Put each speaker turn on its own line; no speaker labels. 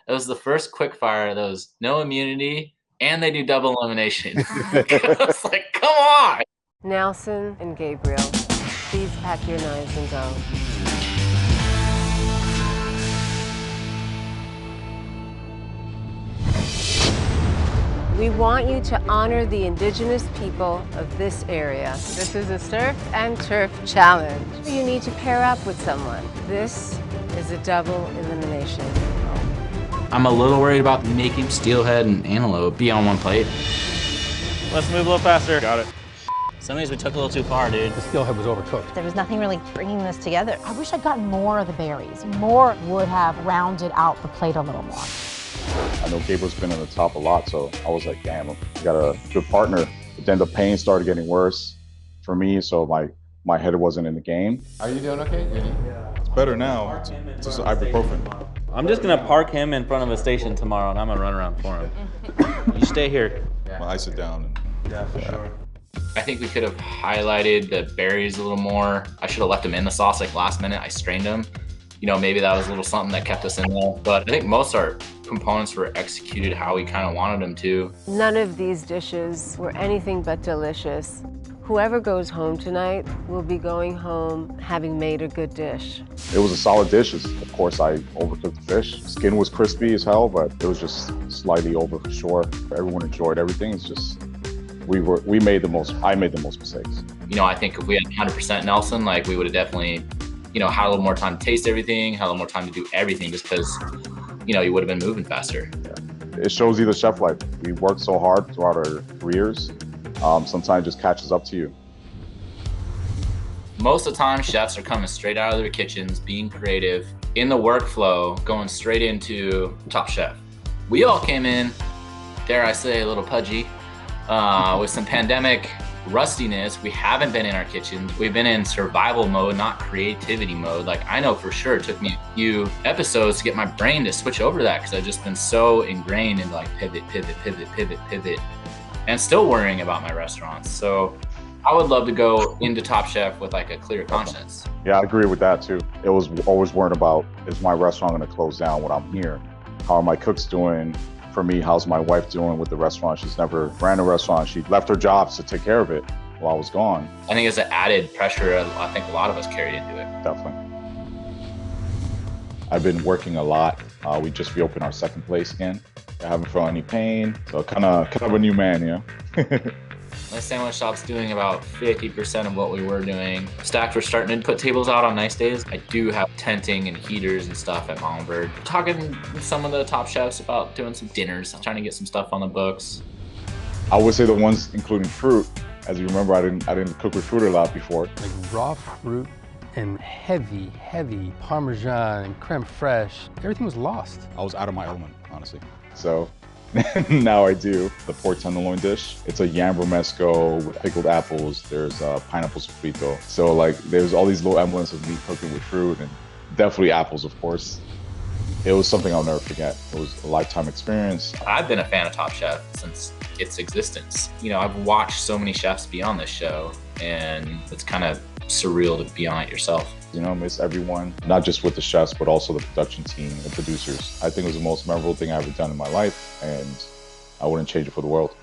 It was the first quickfire that was no immunity, and they do double elimination. I was like, come on!
Nelson and Gabriel, please pack your knives and go. We want you to honor the indigenous people of this area. This is a surf and turf challenge. You need to pair up with someone. This is a double elimination.
I'm a little worried about making steelhead and antelope be on one plate.
Let's move a little faster.
Got it.
Some days we took a little too far, dude.
The steelhead was overcooked.
There was nothing really bringing this together.
I wish I'd gotten more of the berries. More would have rounded out the plate a little more.
I know Gabriel's been in the top a lot, so I was like, damn, I got a good partner. But then the pain started getting worse for me, so my head wasn't in the game.
Are you doing okay?
It's better now. It's just ibuprofen.
I'm just gonna park him in front of a station tomorrow and I'm gonna run around for him. You stay here.
Yeah.
I sit down.
Yeah, for sure.
I think we could have highlighted the berries a little more. I should have left them in the sauce like last minute. I strained them. You know, maybe that was a little something that kept us in there. But I think most of our components were executed how we kind of wanted them to.
None of these dishes were anything but delicious. Whoever goes home tonight will be going home having made a good dish.
It was a solid dish. Of course, I overcooked the fish. Skin was crispy as hell, but it was just slightly over for sure. Everyone enjoyed everything. It's just, I made the most mistakes.
You know, I think if we had 100% Nelson, like we would have definitely, you know, had a little more time to taste everything, had a little more time to do everything just because, you know, you would have been moving faster.
Yeah. It shows you the chef life. We worked so hard throughout our careers. Sometimes it just catches up to you.
Most of the time, chefs are coming straight out of their kitchens, being creative, in the workflow, going straight into Top Chef. We all came in, dare I say, a little pudgy, with some pandemic rustiness. We haven't been in our kitchens. We've been in survival mode, not creativity mode. Like, I know for sure it took me a few episodes to get my brain to switch over to that because I've just been so ingrained in like pivot, and still worrying about my restaurants. So I would love to go into Top Chef with like a clear conscience.
Yeah, I agree with that too. It was always worrying about, is my restaurant going to close down when I'm here? How are my cooks doing? For me, how's my wife doing with the restaurant? She's never ran a restaurant. She left her jobs to take care of it while I was gone.
I think it's an added pressure I think a lot of us carried into it.
Definitely. I've been working a lot. We just reopened our second place again. I haven't felt any pain, so kind of a new man, you know?
My sandwich shop's doing about 50% of what we were doing. Staff are starting to put tables out on nice days. I do have tenting and heaters and stuff at Monberg. Talking with some of the top chefs about doing some dinners, trying to get some stuff on the books.
I would say the ones including fruit. As you remember, I didn't cook with fruit a lot before.
Like raw fruit and heavy Parmesan and creme fraiche. Everything was lost.
I was out of my element, honestly.
So now I do. The pork tenderloin dish. It's a yam romesco with pickled apples. There's pineapple sofrito. So like there's all these little emblems of me cooking with fruit and definitely apples, of course. It was something I'll never forget. It was a lifetime experience.
I've been a fan of Top Chef since its existence. You know, I've watched so many chefs be on this show and it's kind of surreal to be on it yourself.
You know, miss everyone, not just with the chefs, but also the production team and producers. I think it was the most memorable thing I ever done in my life, and I wouldn't change it for the world.